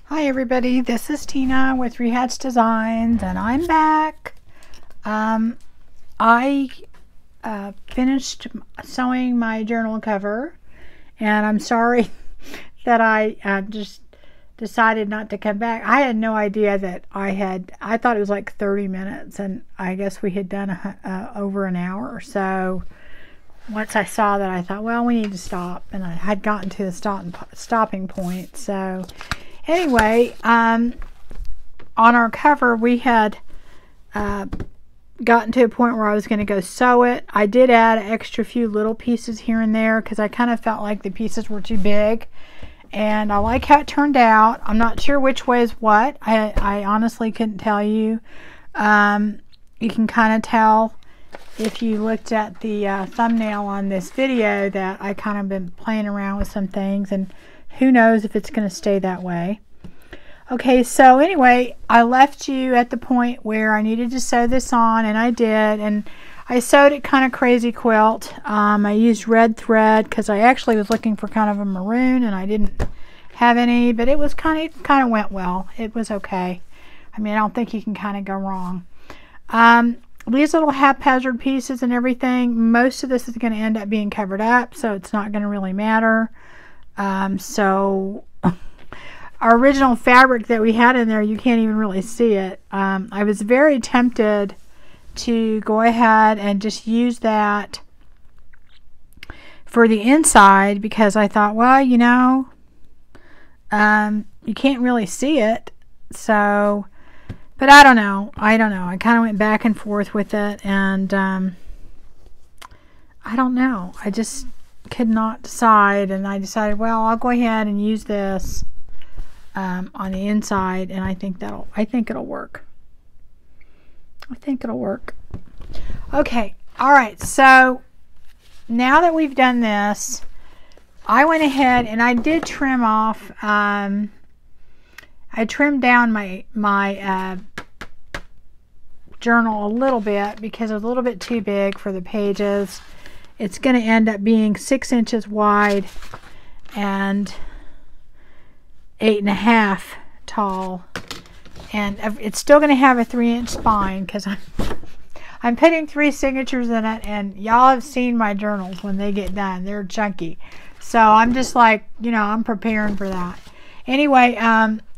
Hi everybody, this is Tina with Rehatch Designs and I'm back. I finished sewing my journal cover and I'm sorry that I just decided not to come back. I had no idea that I thought it was like 30 minutes and I guess we had done over an hour or so. Once I saw that I thought, well, we need to stop, and I had gotten to the stopping point. So anyway, on our cover, we had gotten to a point where I was going to go sew it. I did add an extra few little pieces here and there because I kind of felt like the pieces were too big. And I like how it turned out. I'm not sure which way is what. I honestly couldn't tell you. You can kind of tell if you looked at the thumbnail on this video that I kind of been playing around with some things, and who knows if it's going to stay that way. Okay, so anyway, I left you at the point where I needed to sew this on, and I did, and I sewed it kind of crazy quilt. I used red thread because I actually was looking for kind of a maroon, and I didn't have any, but it was kind of went well. It was okay. I mean, I don't think you can kind of go wrong. These little haphazard pieces and everything, most of this is going to end up being covered up, so it's not going to really matter. So our original fabric that we had in there, you can't even really see it. I was very tempted to go ahead and just use that for the inside because I thought, well, you know, you can't really see it, so... But I don't know. I kind of went back and forth with it, and I don't know. I just could not decide, and I decided, well, I'll go ahead and use this on the inside, and I think it'll work. I think it'll work. Okay. All right. So now that we've done this, I went ahead and I did trim off. I trimmed down my journal a little bit because it was a little bit too big for the pages. It's going to end up being 6 inches wide and 8.5 tall, and it's still going to have a 3-inch spine because I'm putting 3 signatures in it, and y'all have seen my journals when they get done. They're chunky, so I'm just like, you know, I'm preparing for that. Anyway,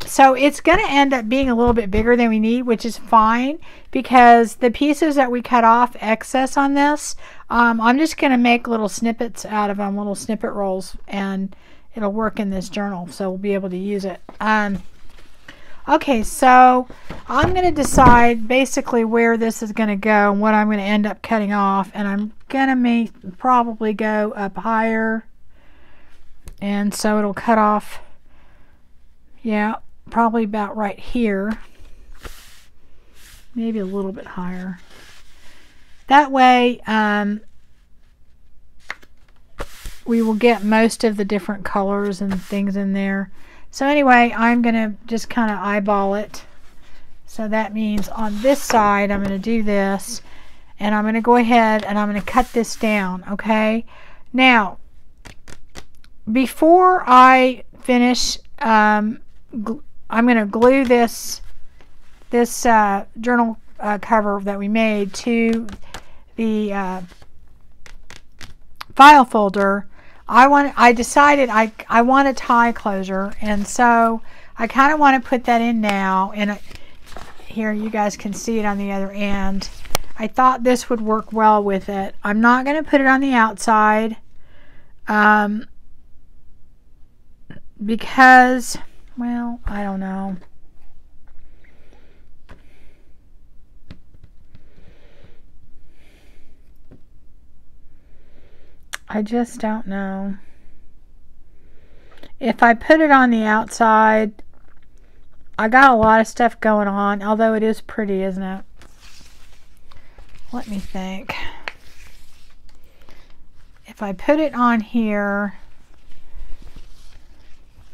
so it's going to end up being a little bit bigger than we need, which is fine because the pieces that we cut off excess on this, I'm just going to make little snippets out of them, little snippet rolls, and it'll work in this journal, so we'll be able to use it. Okay, so I'm going to decide basically where this is going to go and what I'm going to end up cutting off, and I'm going to probably go up higher, and so it'll cut off, yeah, probably about right here, maybe a little bit higher. That way we will get most of the different colors and things in there. So anyway, I'm going to just kind of eyeball it. So that means on this side I'm going to do this, and I'm going to go ahead and I'm going to cut this down. Okay, now before I finish, I'm going to glue this journal cover that we made to the file folder. I decided I want a tie closure, and so I kind of want to put that in now. And here you guys can see it on the other end. I thought this would work well with it. I'm not going to put it on the outside because, well, I don't know. I just don't know. If I put it on the outside, I got a lot of stuff going on, although it is pretty, isn't it? Let me think. If I put it on here,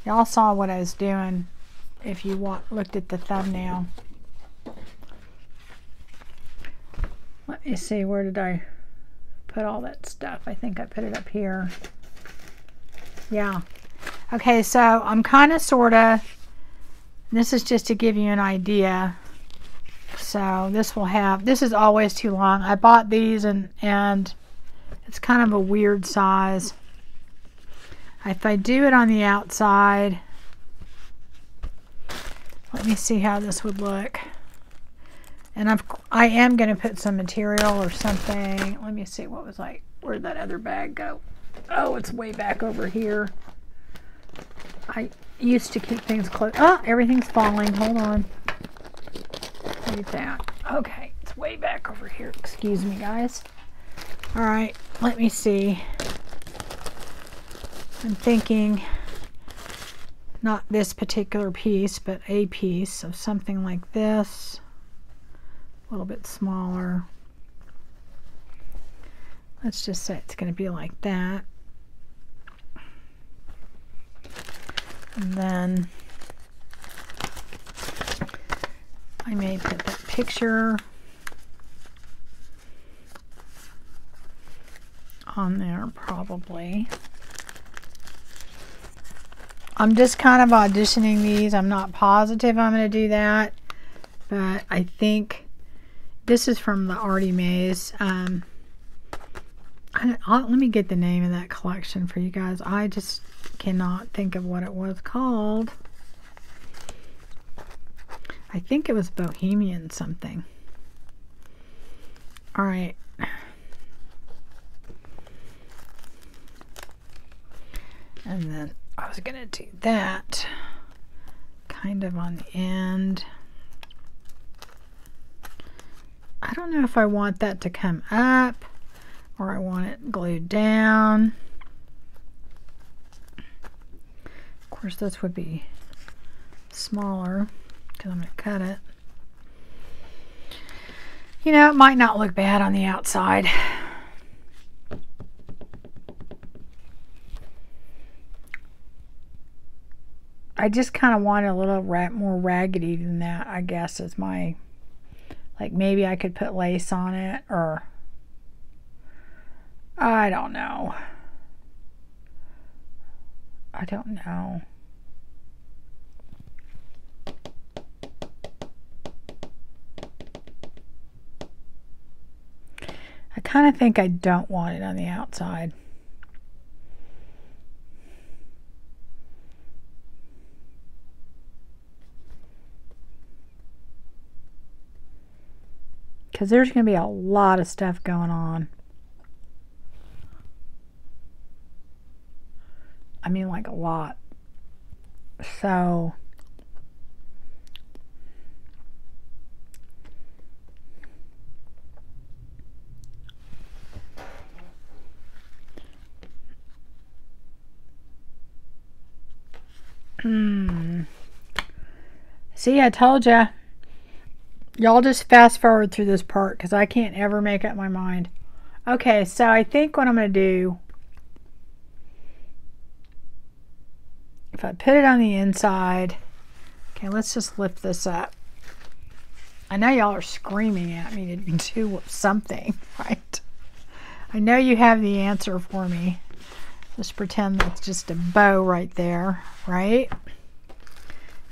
y'all saw what I was doing if you looked at the thumbnail. Let me see, where did I put all that stuff? I think I put it up here. Yeah. Okay, so I'm kind of sort of This is just to give you an idea. So this is always too long. I bought these and it's kind of a weird size. If I do it on the outside, let me see how this would look. And I am going to put some material or something. Let me see, where'd that other bag go? Oh, it's way back over here. I used to keep things close. Oh, everything's falling. Hold on. Leave that. Okay, it's way back over here. Excuse me, guys. All right, let me see. I'm thinking not this particular piece, but a piece of something like this. A little bit smaller. Let's just say it's going to be like that. And then I may put that picture on there probably. I'm just kind of auditioning these. I'm not positive I'm going to do that, but I think this is from the Artie Mays. Let me get the name of that collection for you guys. I just cannot think of what it was called. I think it was Bohemian something. All right. And then I was going to do that kind of on the end. I don't know if I want that to come up or I want it glued down. Of course, this would be smaller because I'm going to cut it. You know, it might not look bad on the outside. I just kind of want it a little more raggedy than that, I guess, is my, like maybe I could put lace on it, or I don't know. I don't know. I kind of think I don't want it on the outside. Because there's going to be a lot of stuff going on. I mean, like a lot. So see, I told ya. Y'all just fast forward through this part because I can't ever make up my mind. Okay, so I think what I'm going to do, if I put it on the inside, okay, let's just lift this up. I know y'all are screaming at me to do something, right? I know you have the answer for me. Just pretend that's just a bow right there, right?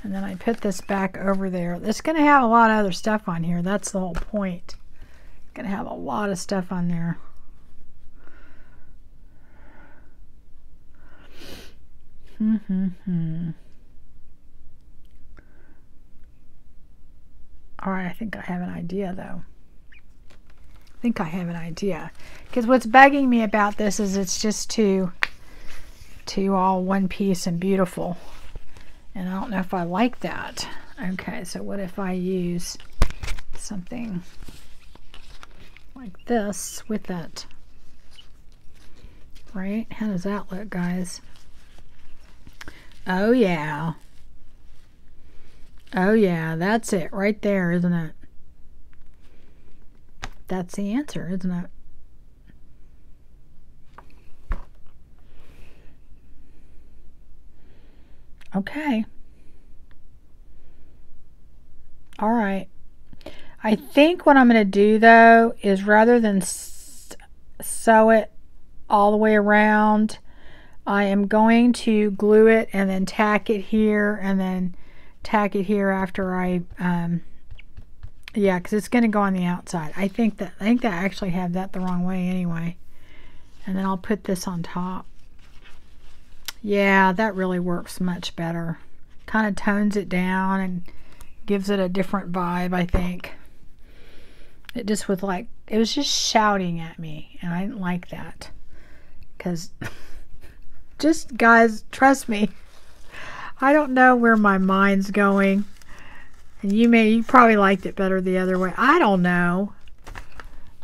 And then I put this back over there. It's going to have a lot of other stuff on here. That's the whole point. It's going to have a lot of stuff on there. All right, I think I have an idea, though. I think I have an idea. Because what's bugging me about this is it's just too all one piece and beautiful. And I don't know if I like that. Okay, so what if I use something like this with it? Right? How does that look, guys? Oh, yeah. Oh, yeah. That's it right there, isn't it? That's the answer, isn't it? Okay. All right. I think what I'm going to do, though, is rather than sew it all the way around, I am going to glue it and then tack it here and then tack it here after I, yeah, because it's going to go on the outside. I think that I actually have that the wrong way anyway. And then I'll put this on top. Yeah, that really works much better. Kind of tones it down and gives it a different vibe, I think. It just was like, it was just shouting at me, and I didn't like that. Because, just guys, trust me, I don't know where my mind's going. And you probably liked it better the other way. I don't know.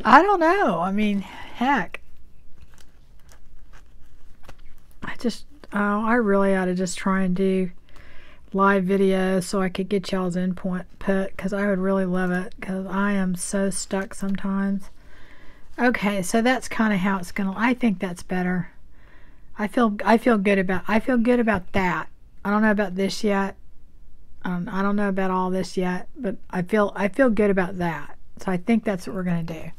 I mean, heck. I really ought to just try and do live videos so I could get y'all's input, because I would really love it, because I am so stuck sometimes. Okay, so that's kind of how it's gonna. I think that's better. I feel good about that. I don't know about this yet. I don't know about all this yet, but I feel good about that. So I think that's what we're gonna do.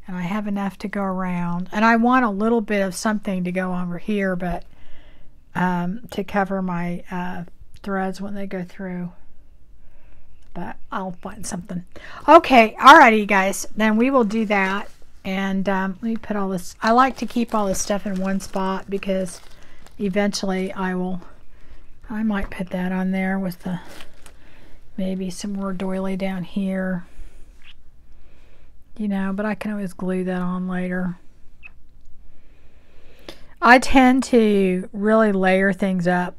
And I have enough to go around, and I want a little bit of something to go over here, but to cover my threads when they go through. But I'll find something. Okay, alrighty, guys. Then we will do that. And let me put all this. I like to keep all this stuff in one spot because eventually I might put that on there with the maybe some more doily down here. You know, but I can always glue that on later. I tend to really layer things up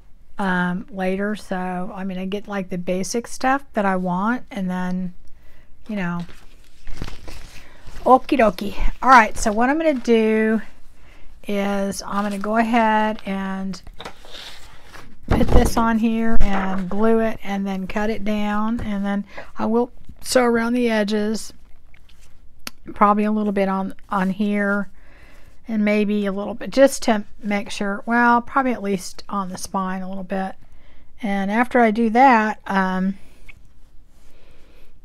later, so I mean, I get like the basic stuff that I want, and then, you know, okie dokie. All right, so what I'm going to do is I'm going to go ahead and put this on here and glue it, and then cut it down, and then I will sew around the edges, probably a little bit on here, and maybe a little bit just to make sure, well, probably at least on the spine a little bit. And after I do that,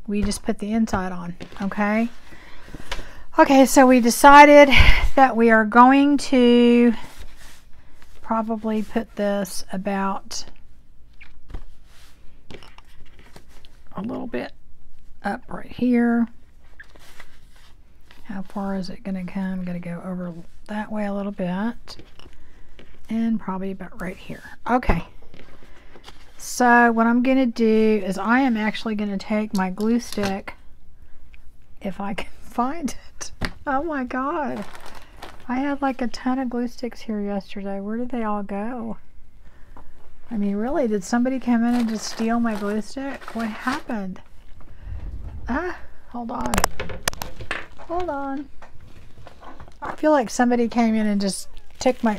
we just put the inside on. Okay, so we decided that we are going to probably put this about a little bit up right here. How far is it going to come? I'm going to go over that way a little bit, and probably about right here. Okay, so what I'm going to do is I am actually going to take my glue stick, if I can find it. Oh my god, I had like a ton of glue sticks here yesterday. Where did they all go? I mean, really, did somebody come in and just steal my glue stick? What happened? Hold on. Hold on. I feel like somebody came in and just took my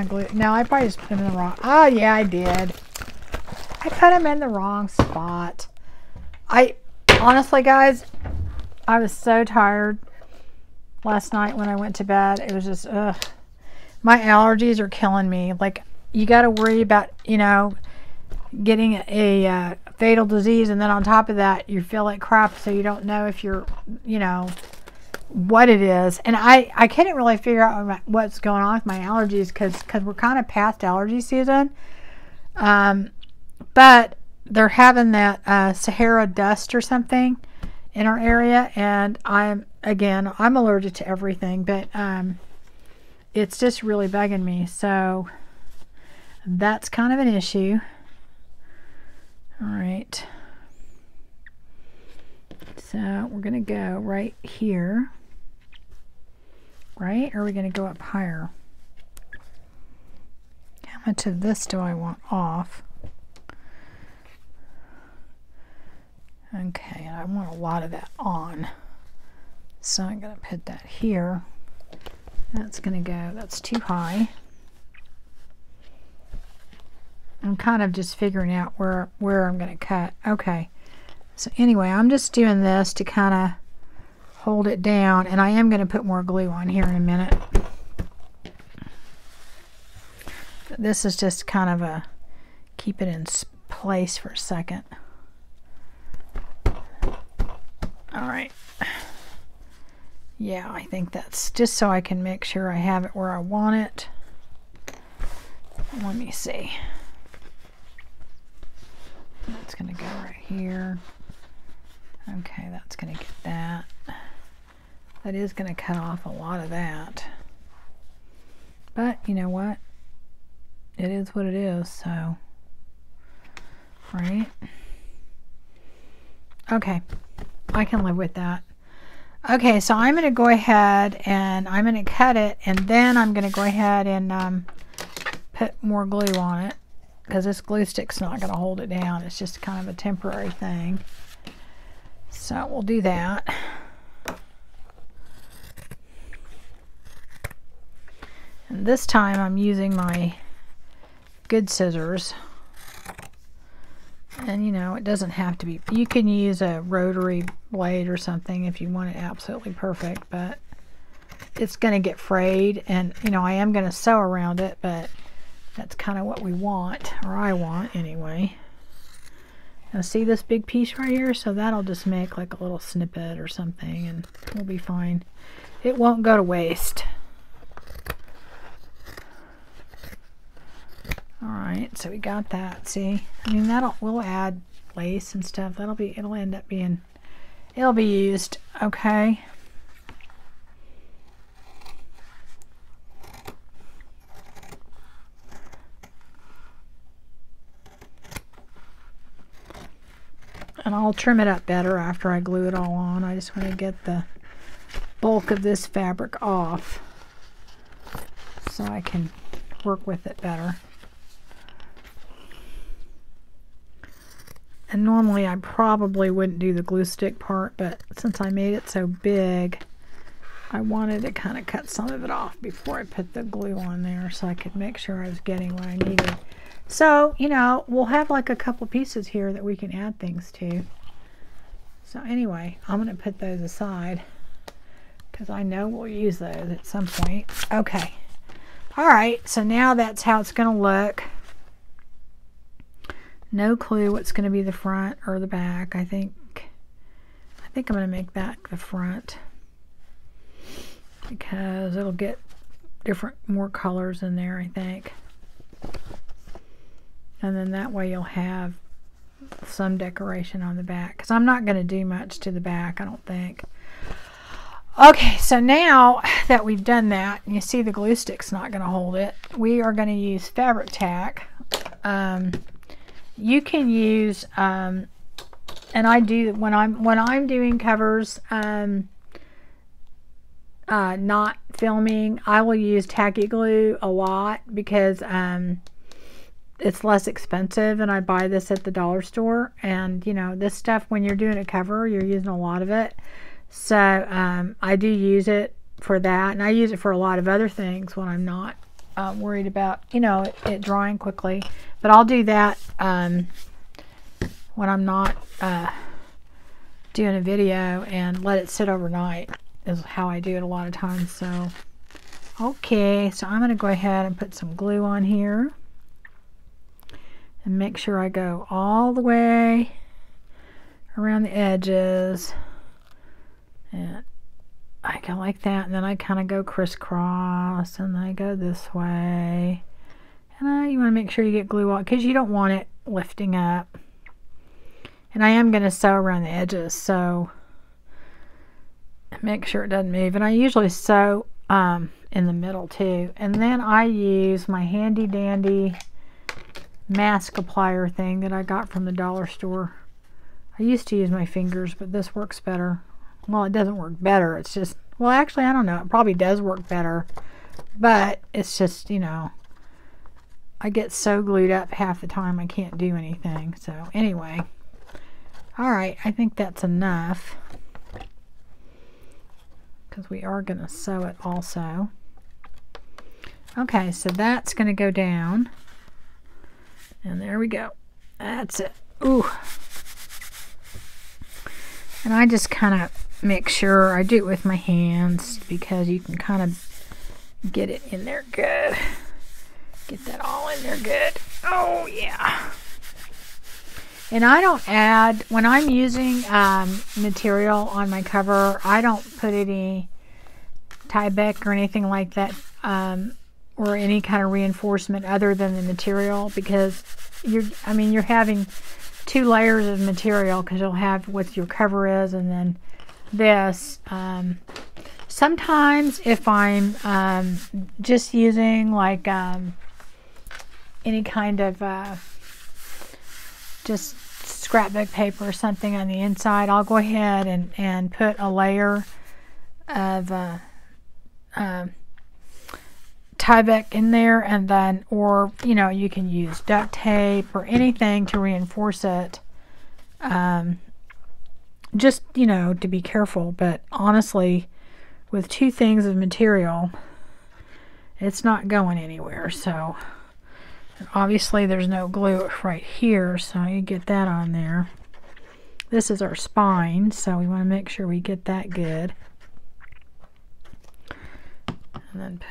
glue. No, I probably just put them in the wrong. Oh yeah, I did. I put them in the wrong spot. Honestly, guys, I was so tired last night when I went to bed. It was just, ugh. My allergies are killing me. Like, you got to worry about, you know, getting a fatal disease, and then on top of that, you feel like crap, so you don't know if you're, you know, what it is. And I couldn't really figure out what's going on with my allergies, because we're kind of past allergy season, but they're having that Sahara dust or something in our area, and I'm allergic to everything, but it's just really bugging me, so that's kind of an issue. All right, so we're gonna go right here. Right? Or are we going to go up higher? How much of this do I want off? Okay, I want a lot of that on. So I'm going to put that here. That's going to go, that's too high. I'm kind of just figuring out where I'm going to cut. Okay. So anyway, I'm just doing this to kind of hold it down, and I am going to put more glue on here in a minute. But this is just kind of a keep it in place for a second. All right. Yeah, I think that's just so I can make sure I have it where I want it. Let me see. Let's going to go right here. Okay, that's going to get that. That is going to cut off a lot of that. But you know what? It is what it is, so. Right? Okay, I can live with that. Okay, so I'm going to go ahead and I'm going to cut it, and then I'm going to go ahead and put more glue on it, because this glue stick's not going to hold it down. It's just kind of a temporary thing. So we'll do that. And this time I'm using my good scissors. And you know, it doesn't have to be, you can use a rotary blade or something if you want it absolutely perfect, but it's going to get frayed, and you know, I am going to sew around it, but that's kind of what we want, or I want anyway. Now see this big piece right here? So that'll just make like a little snippet or something, and we'll be fine. It won't go to waste. Alright, so we got that, see? I mean, we'll add lace and stuff. It'll end up being, it'll be used, okay? And I'll trim it up better after I glue it all on. I just want to get the bulk of this fabric off so I can work with it better. And normally I probably wouldn't do the glue stick part, but since I made it so big, I wanted to kind of cut some of it off before I put the glue on there so I could make sure I was getting what I needed. So, you know, we'll have like a couple pieces here that we can add things to. So anyway, I'm going to put those aside because I know we'll use those at some point. Okay. Alright, so now that's how it's going to look. No clue what's going to be the front or the back. I think I'm going to make that the front because it'll get more colors in there, I think. And then that way you'll have some decoration on the back, because I'm not going to do much to the back, I don't think. Okay, so now that we've done that, and you see the glue stick's not going to hold it, we are going to use fabric tack. You can use, and I do when I'm doing covers, not filming, I will use tacky glue a lot because it's less expensive, and I buy this at the dollar store. And you know, this stuff, when you're doing a cover, you're using a lot of it. So I do use it for that, and I use it for a lot of other things when I'm not worried about, you know, it drying quickly. But I'll do that when I'm not doing a video, and let it sit overnight is how I do it a lot of times. So okay, so I'm going to go ahead and put some glue on here and make sure I go all the way around the edges, and I go like that, and then I kind of go crisscross, and then I go this way, and you want to make sure you get glue on because you don't want it lifting up. And I am going to sew around the edges, so make sure it doesn't move. And I usually sew in the middle too. And then I use my handy dandy mask applier thing that I got from the dollar store. I used to use my fingers, but this works better. Well, it doesn't work better. It's just, well, actually, I don't know. It probably does work better, but it's just, you know, I get so glued up half the time I can't do anything. So anyway, all right, I think that's enough because we are going to sew it also. Okay, so that's going to go down, and there we go. That's it. Ooh. And I just kind of make sure I do it with my hands because you can kind of get it in there good. Get that all in there good. Oh yeah. And I don't add, when I'm using material on my cover, I don't put any Tyvek or anything like that, or any kind of reinforcement other than the material, because you're having 2 layers of material, because you'll have what your cover is and then this. Sometimes if I'm just using like any kind of just scrapbook paper or something on the inside, I'll go ahead and put a layer of Tyvek in there, and then, or you know, you can use duct tape or anything to reinforce it, just, you know, to be careful. But honestly, with 2 things of material, it's not going anywhere. So obviously there's no glue right here, so you get that on there. This is our spine, so we want to make sure we get that good. And then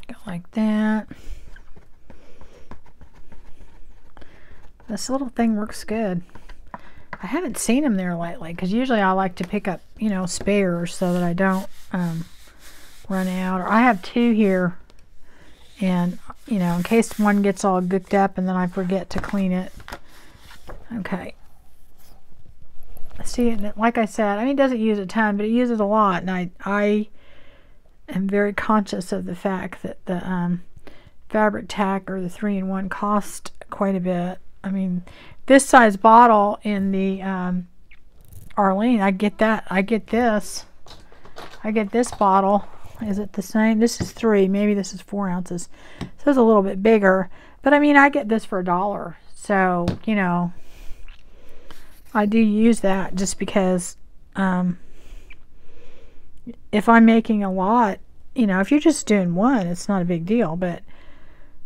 go like that. This little thing works good. I haven't seen them there lately, because usually I like to pick up, you know, spares so that I don't run out. Or I have 2 here, and you know, in case one gets all gooked up and then I forget to clean it. Okay. See, like I said, I mean, it doesn't use a ton, but it uses a lot, and I am very conscious of the fact that the fabric tack, or the 3-in-1, cost quite a bit. I mean, this size bottle in the Arlene, I get this bottle. Is it the same? This is 3, maybe this is 4 ounces, so it's a little bit bigger, but I mean, I get this for $1, so you know, I do use that just because if I'm making a lot, you know, if you're just doing one, it's not a big deal. But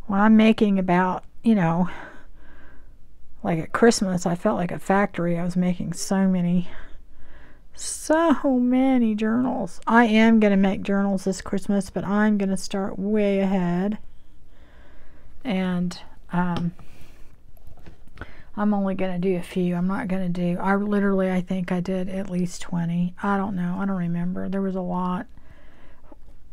when I'm making about, you know, like at Christmas, I felt like a factory. I was making so many journals. I am going to make journals this Christmas, but I'm going to start way ahead. And I'm only going to do a few. I'm not going to do, I think I did at least 20. I don't know. I don't remember. There was a lot.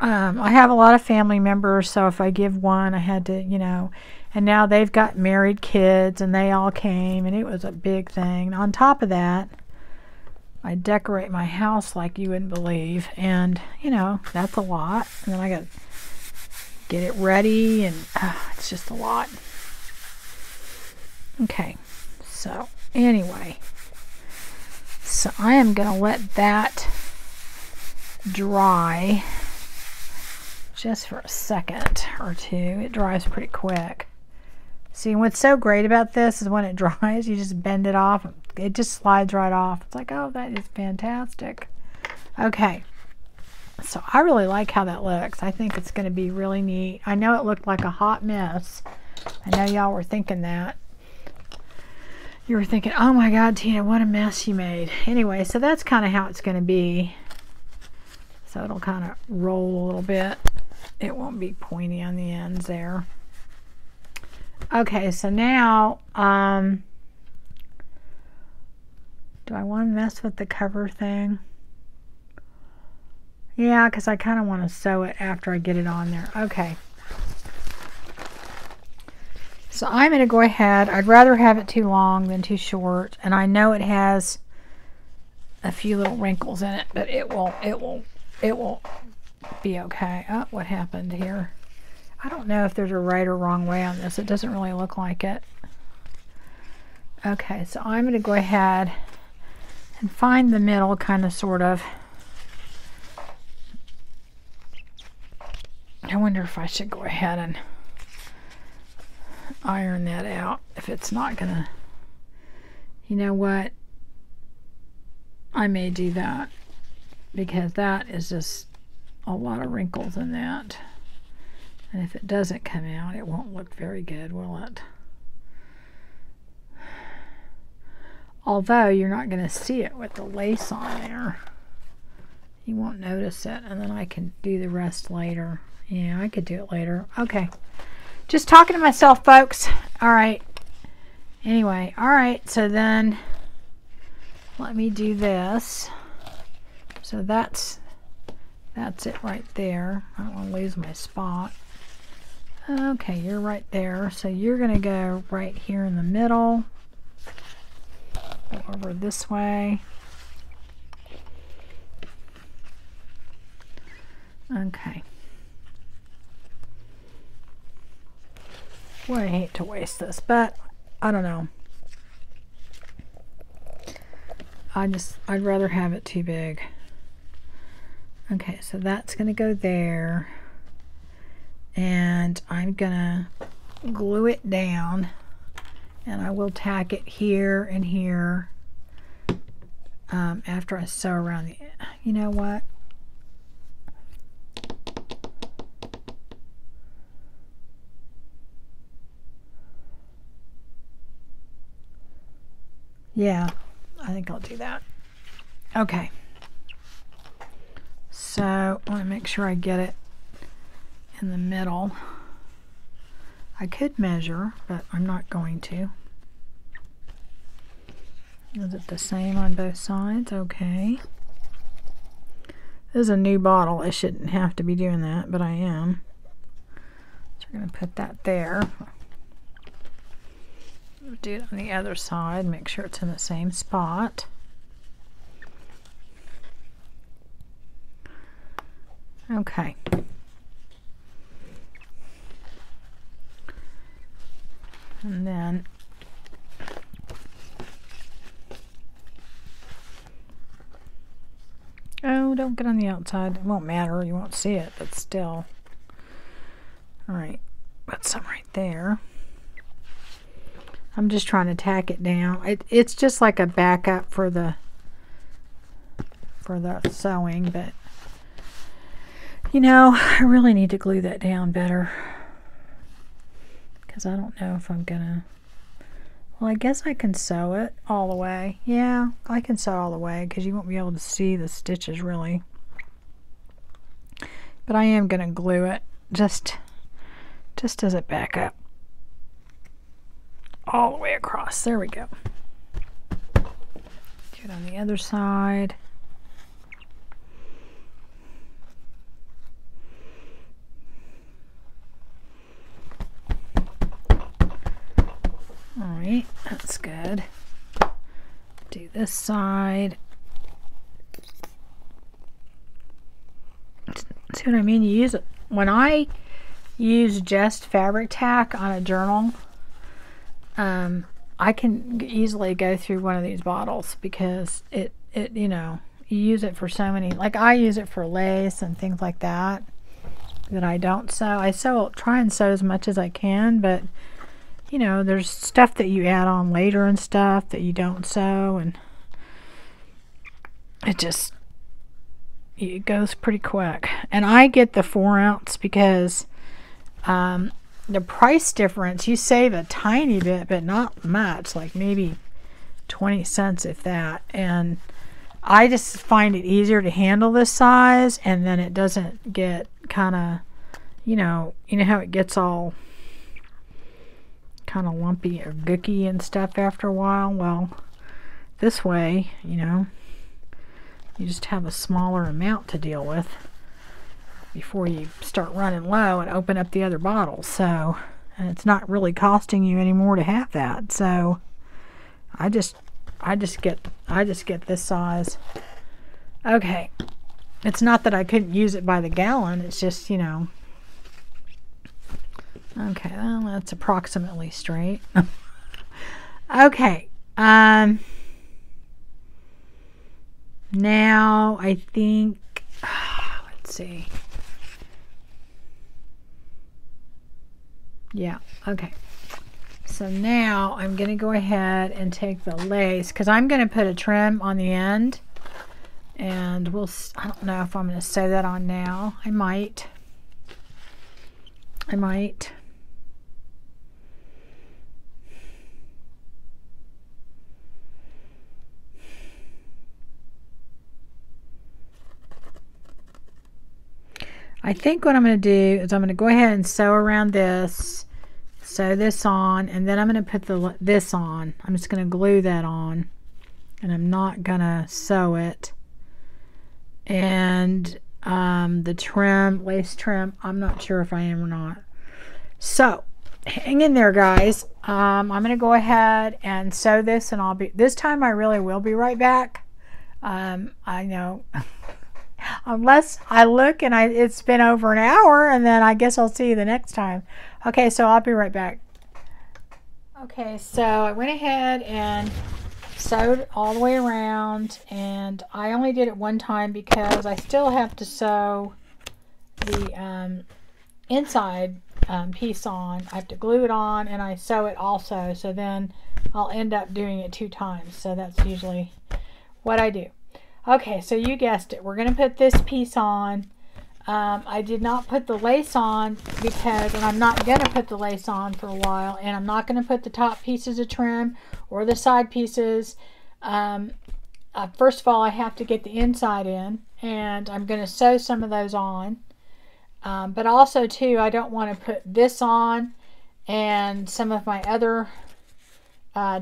I have a lot of family members, so if I give one, I had to, you know, and now they've got married kids, and they all came, and it was a big thing. And on top of that, I decorate my house like you wouldn't believe, and, you know, that's a lot. And then I got to get it ready, and it's just a lot. Okay. So anyway, so I am going to let that dry just for a second or 2. It dries pretty quick. See, what's so great about this is when it dries, you just bend it off. It just slides right off. It's like, oh, that is fantastic. Okay. So I really like how that looks. I think it's going to be really neat. I know it looked like a hot mess. I know y'all were thinking that. You were thinking, oh my God, Tina, what a mess you made. Anyway, so that's kind of how it's going to be. So it'll kind of roll a little bit. It won't be pointy on the ends there. Okay, so now, do I want to mess with the cover thing? Yeah, because I kind of want to sew it after I get it on there. Okay. So I'm going to go ahead. I'd rather have it too long than too short, and I know it has a few little wrinkles in it, but it will be okay. Oh, what happened here? I don't know if there's a right or wrong way on this. It doesn't really look like it. Okay, so I'm going to go ahead and find the middle, kind of, sort of. I wonder if I should go ahead and iron that out, if it's not gonna, you know what, I may do that, because that is just a lot of wrinkles in that, and if it doesn't come out, it won't look very good, will it? Although you're not going to see it with the lace on there, you won't notice it, and then I can do the rest later. Yeah, I could do it later. Okay. Just talking to myself, folks. All right. Anyway, all right. So then let me do this. So that's it right there. I don't want to lose my spot. Okay, you're right there. So you're going to go right here in the middle. Go over this way. Okay. Boy, I hate to waste this, but I don't know. I'd rather have it too big. Okay, so that's going to go there. And I'm going to glue it down. And I will tack it here and here after I sew around the... You know what? Yeah, I think I'll do that. Okay. So I want to make sure I get it in the middle. I could measure, but I'm not going to. Is it the same on both sides? Okay. This is a new bottle. I shouldn't have to be doing that, but I am. So we're going to put that there. Do it on the other side, make sure it's in the same spot. Okay. And then oh, don't get on the outside. It won't matter, you won't see it, but still. Alright, put some right there. I'm just trying to tack it down. It's just like a backup for the sewing, but you know, I really need to glue that down better because I don't know if I'm gonna... Well, I guess I can sew it all the way. Yeah, I can sew all the way because you won't be able to see the stitches really. But I am gonna glue it just as a backup. All the way across. There we go. Get on the other side. Alright, that's good. Do this side. See what I mean? You use it. When I use just fabric tack on a journal, I can easily go through one of these bottles because it you know, you use it for so many, like I use it for lace and things like that I don't sew. I try and sew as much as I can, but you know, there's stuff that you add on later and stuff that you don't sew, and it goes pretty quick. And I get the 4 ounce because the price difference, you save a tiny bit, but not much, like maybe 20 cents if that. And I just find it easier to handle this size, and then it doesn't get kind of, you know how it gets all kind of lumpy or gooky and stuff after a while. Well, this way, you know, you just have a smaller amount to deal with before you start running low and open up the other bottles. So, and it's not really costing you any more to have that. So I just get this size. Okay, it's not that I couldn't use it by the gallon, it's just, you know. Okay, well, that's approximately straight. Okay, now I think, let's see. Yeah, okay. So now I'm going to go ahead and take the lace, because I'm going to put a trim on the end, and I don't know if I'm going to sew that on now. I might. I think what I'm going to do is I'm going to go ahead and sew around this, sew this on, and then I'm going to put this on. I'm just going to glue that on, and I'm not going to sew it. And the trim, lace trim, I'm not sure if I am or not. So hang in there, guys. I'm gonna go ahead and sew this, and this time I really will be right back. I know unless I look and it's been over an hour, and then I guess I'll see you the next time. Okay, so I'll be right back. Okay, so I went ahead and sewed all the way around, and I only did it one time because I still have to sew the inside piece on. I have to glue it on, and I sew it also, so then I'll end up doing it 2 times. So that's usually what I do. Okay, so you guessed it, we're going to put this piece on. I did not put the lace on and I'm not going to put the lace on for a while, and I'm not going to put the top pieces of trim or the side pieces. First of all, I have to get the inside in, and I'm going to sew some of those on. But also too, I don't want to put this on and some of my other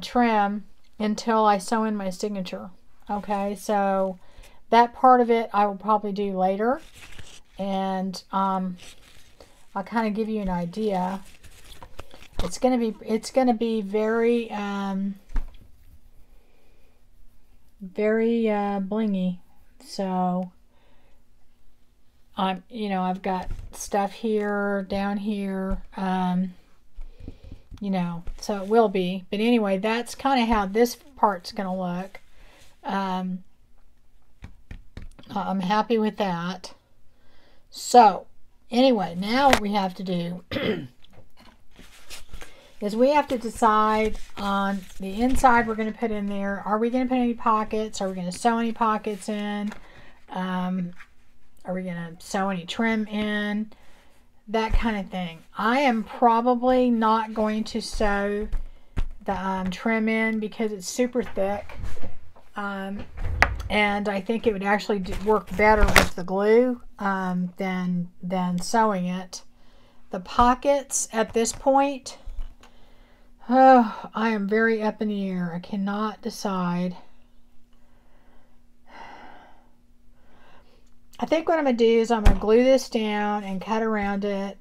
trim until I sew in my signature. Okay, so that part of it I will probably do later, and I'll kind of give you an idea. It's gonna be very very blingy. So I've got stuff here, down here, so it will be. But anyway, that's kind of how this part's gonna look. I'm happy with that. So anyway, now what we have to do is we have to decide on the inside we're going to put in there. Are we going to put any pockets? Are we going to sew any pockets in? Are we going to sew any trim in? That kind of thing. I am probably not going to sew the trim in because it's super thick. And I think it would actually work better with the glue than sewing it. The pockets at this point, oh, I am very up in the air. I cannot decide. I think what I'm going to do is I'm going to glue this down and cut around it,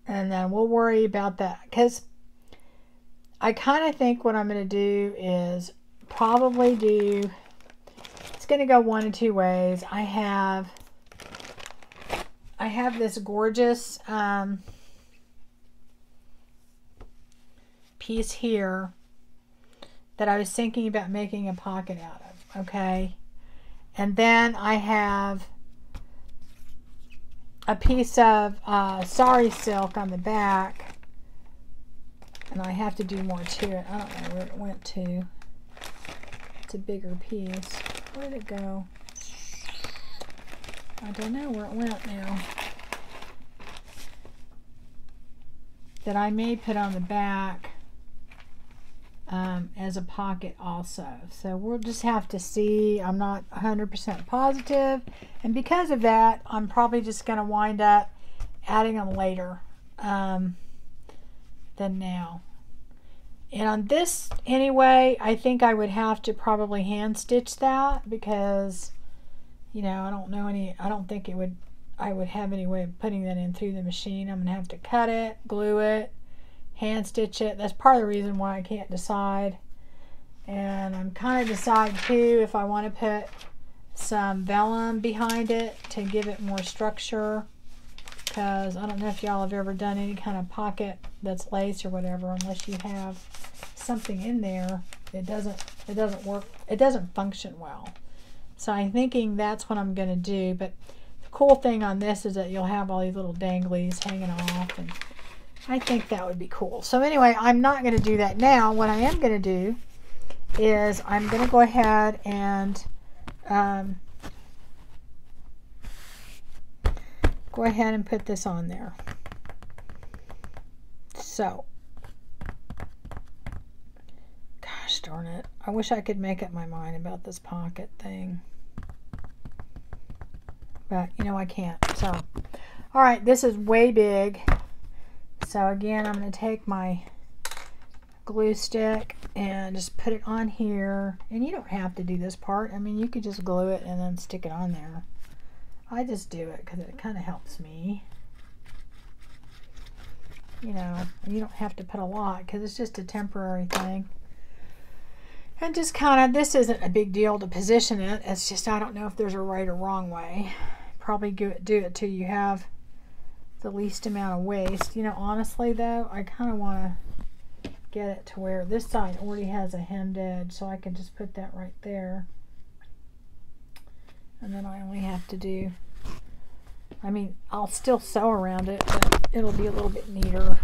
and then we'll worry about that, because I kind of think what I'm going to do is probably do, it's going to go one of 2 ways. I have this gorgeous piece here that I was thinking about making a pocket out of, okay? And then I have a piece of sari silk on the back, and I have to do more to it. I don't know where it went to. It's a bigger piece. Where did it go? I don't know where it went now. That I may put on the back as a pocket also. So we'll just have to see. I'm not 100% positive, and because of that, I'm probably just going to wind up adding them later than now. And on this anyway, I think I would have to probably hand stitch that, because I don't think I would have any way of putting that in through the machine. I'm gonna have to cut it, glue it, hand stitch it. That's part of the reason why I can't decide. And I'm kind of deciding too if I want to put some vellum behind it to give it more structure, because I don't know if y'all have ever done any kind of pocket that's lace or whatever, unless you have something in there, it doesn't work, it doesn't function well. So I'm thinking that's what I'm going to do. But the cool thing on this is that you'll have all these little danglies hanging off, and I think that would be cool. So anyway, I'm not going to do that now. What I am going to do is I'm going to go ahead and put this on there. So, gosh darn it, I wish I could make up my mind about this pocket thing, but I can't. So all right, this is way big. So again, I'm going to take my glue stick and just put it on here, and you don't have to do this part. I mean, you could just glue it and then stick it on there. I just do it because it kind of helps me. you know, you don't have to put a lot because it's just a temporary thing. And just kind of, this isn't a big deal to position it. It's just, I don't know if there's a right or wrong way. Probably do it till you have the least amount of waste. You know, honestly though, I kind of want to get it to where this side already has a hemmed edge, so I can just put that right there. And then I only have to do, I mean, I'll still sew around it, but it'll be a little bit neater.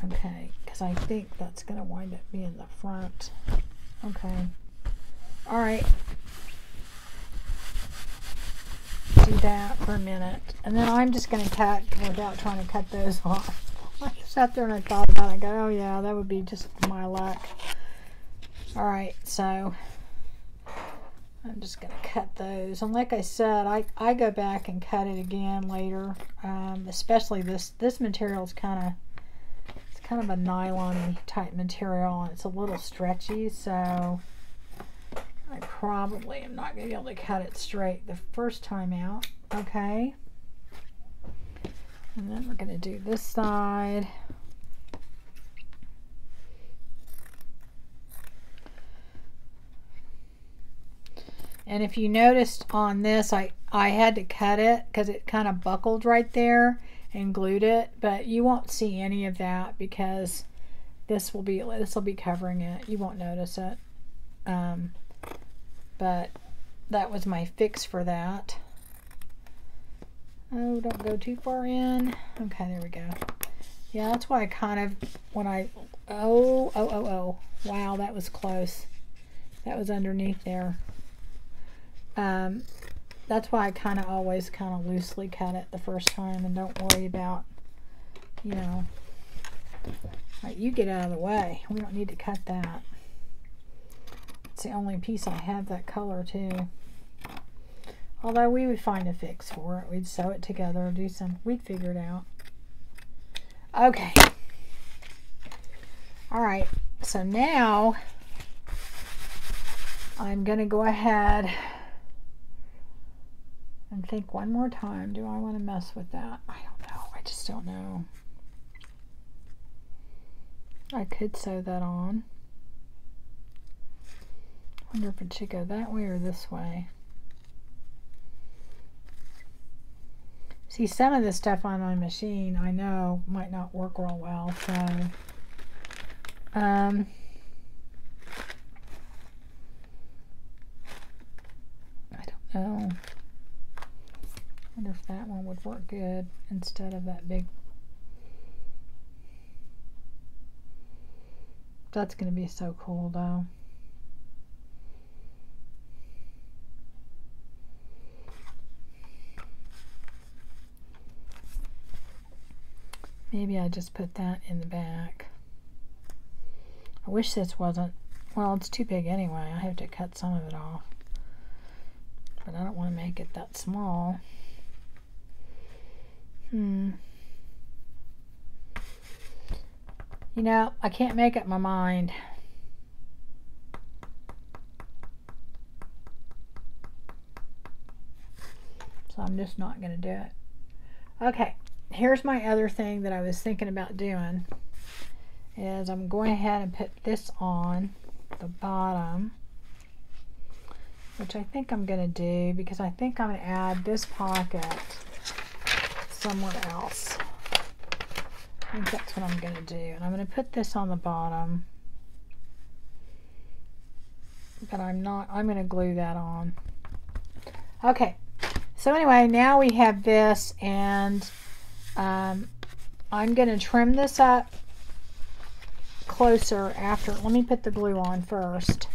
Okay, because I think that's going to wind up being the front. Okay. All right. Do that for a minute. And then I'm just going to cut without trying to cut those off. I sat there and I thought about it and go, oh yeah, that would be just my luck. All right, so I'm just going to cut those. And like I said, I go back and cut it again later. Especially this material is kind of a nylon type material, and it's a little stretchy, so I probably am not going to be able to cut it straight the first time out. Okay. And then we're going to do this side. And if you noticed on this, I had to cut it because it kind of buckled right there and glued it, but you won't see any of that because this will be covering it. You won't notice it. But that was my fix for that. Oh, don't go too far in. Okay, there we go. Yeah, that's why I kind of, when I, oh, wow, that was close. That was underneath there. That's why I kind of always kind of loosely cut it the first time and don't worry about, you know. Right, you get out of the way. We don't need to cut that. It's the only piece I have that color too. Although we would find a fix for it. We'd sew it together, we'd figure it out. Okay. All right, so now I'm going to go ahead and think one more time. Do I want to mess with that? I don't know. I just don't know. I could sew that on. I wonder if it should go that way or this way. See, some of this stuff on my machine I know might not work real well, so I don't know. I wonder if that one would work good instead of that big. That's going to be so cool though. Maybe I just put that in the back. I wish this wasn't, well, it's too big anyway. I have to cut some of it off. But I don't want to make it that small. You know, I can't make up my mind. So I'm just not going to do it. Okay, here's my other thing that I was thinking about doing. Is I'm going ahead and put this on the bottom. Which I think I'm going to do because I think I'm going to add this pocket somewhere else. I think that's what I'm going to do. And I'm going to put this on the bottom. But I'm going to glue that on. Okay. So anyway, now we have this, and I'm going to trim this up closer after. Let me put the glue on first.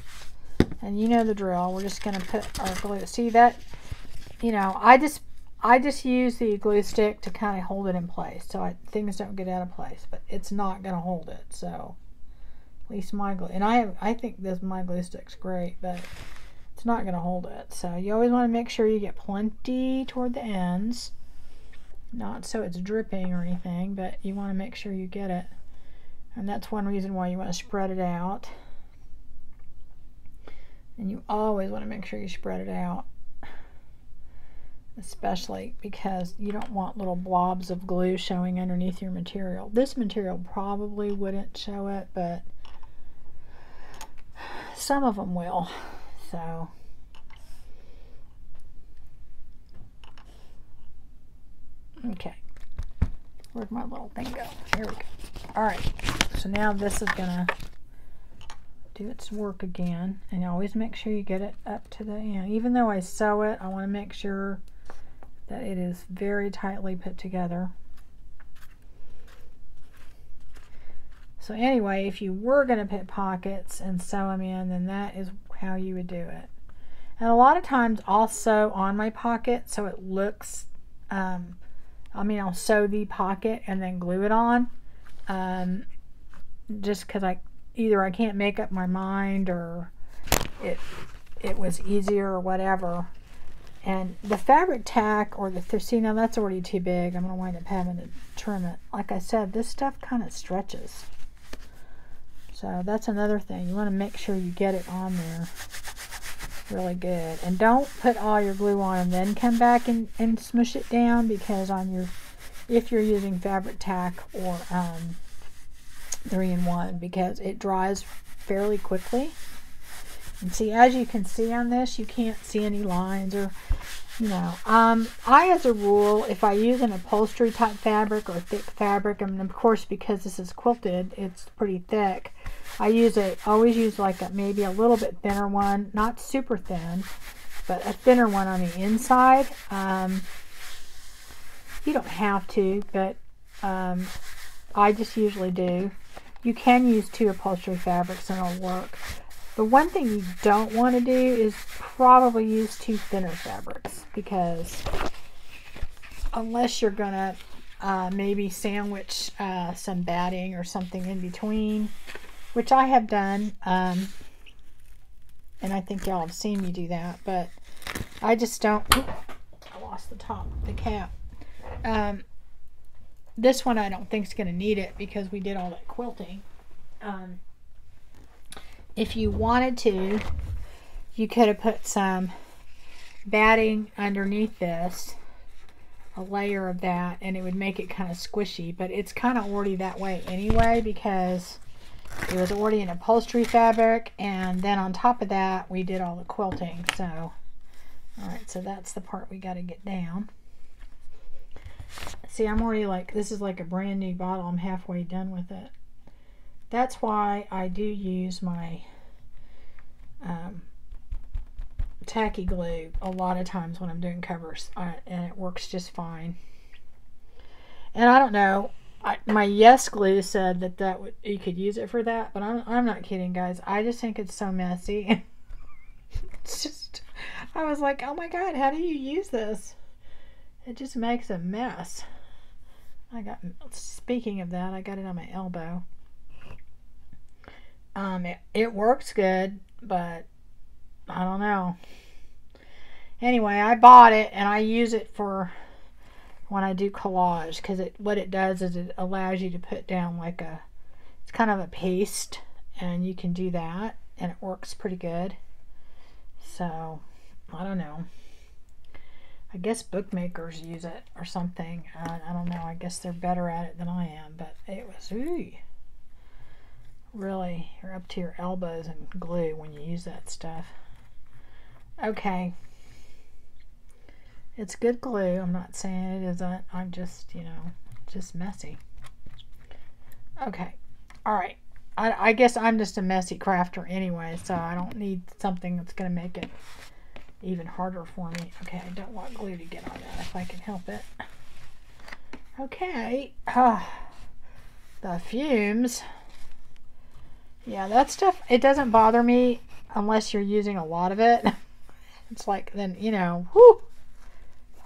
And you know the drill. We're just going to put our glue. See that? You know, I just use the glue stick to kind of hold it in place so things don't get out of place, but it's not going to hold it. So at least my glue, and I think my glue stick's great, but it's not going to hold it. So you always want to make sure you get plenty toward the ends, not so it's dripping or anything, but you want to make sure you get it. And that's one reason why you want to spread it out. And you always want to make sure you spread it out. especially because you don't want little blobs of glue showing underneath your material. This material probably wouldn't show it, but some of them will. So okay, where'd my little thing go? Here we go. All right, so now this is gonna do its work again, and you always make sure you get it up to the end. Even though I sew it, I want to make sure that it is very tightly put together. So anyway, if you were going to put pockets and sew them in, then that is how you would do it. And a lot of times I'll sew on my pocket so it looks, I'll sew the pocket and then glue it on, just because either I can't make up my mind or it was easier or whatever. And the fabric tack or see, now that's already too big. I'm going to wind up having to trim it. Like I said, this stuff kind of stretches. So that's another thing. You want to make sure you get it on there really good. And don't put all your glue on and then come back and smush it down, because if you're using fabric tack or 3-in-1, because it dries fairly quickly. And see, as you can see on this, you can't see any lines or, I, as a rule, if I use an upholstery type fabric or thick fabric, and of course because this is quilted, it's pretty thick, I always use like maybe a little bit thinner one, not super thin, but a thinner one on the inside. You don't have to, but I just usually do. You can use 2 upholstery fabrics and it'll work. The one thing you don't want to do is probably use 2 thinner fabrics, because unless you're going to maybe sandwich some batting or something in between, which I have done, and I think y'all have seen me do that, but I just don't. I lost the top, the cap. This one I don't think is going to need it because we did all that quilting. If you wanted to, you could have put some batting underneath this, a layer of that, and it would make it kind of squishy, but it's kind of already that way anyway because it was already an upholstery fabric, and then on top of that we did all the quilting. So alright, so that's the part we got to get down. See, I'm already this is like a brand new bottle. I'm halfway done with it. That's why I do use my tacky glue a lot of times when I'm doing covers, and it works just fine. And I don't know, my Yes glue said that you could use it for that, but I'm not kidding, guys. I just think it's so messy. It's just, I was like, oh my god, how do you use this? It just makes a mess. Speaking of that, I got it on my elbow. It works good, but I don't know. Anyway, I bought it and I use it for when I do collage, because what it does is it allows you to put down it's kind of a paste, and you can do that and it works pretty good. So I don't know, I guess bookmakers use it or something. I don't know, I guess they're better at it than I am, but it was really, you're up to your elbows in glue when you use that stuff. Okay, it's good glue. I'm not saying it isn't. I'm just, just messy. Okay, all right. I guess I'm just a messy crafter anyway, so I don't need something that's going to make it even harder for me. Okay, I don't want glue to get on that if I can help it. Okay, the fumes. Yeah, that stuff, it doesn't bother me unless you're using a lot of it. It's like, then, whoo,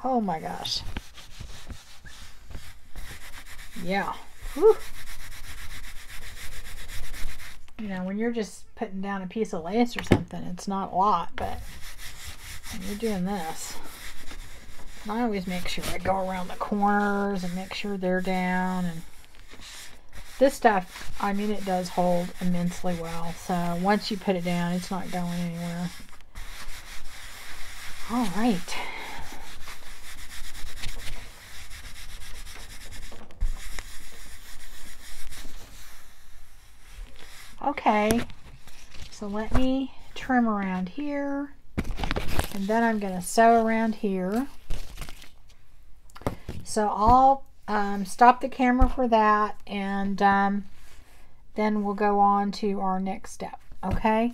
oh my gosh. Yeah, whoo. When you're just putting down a piece of lace or something, it's not a lot, but when you're doing this, and I always make sure I go around the corners and make sure they're down. And this stuff, it does hold immensely well. So once you put it down, it's not going anywhere. All right. Okay, so let me trim around here, and then I'm going to sew around here. So I'll stop the camera for that, and then we'll go on to our next step. Okay.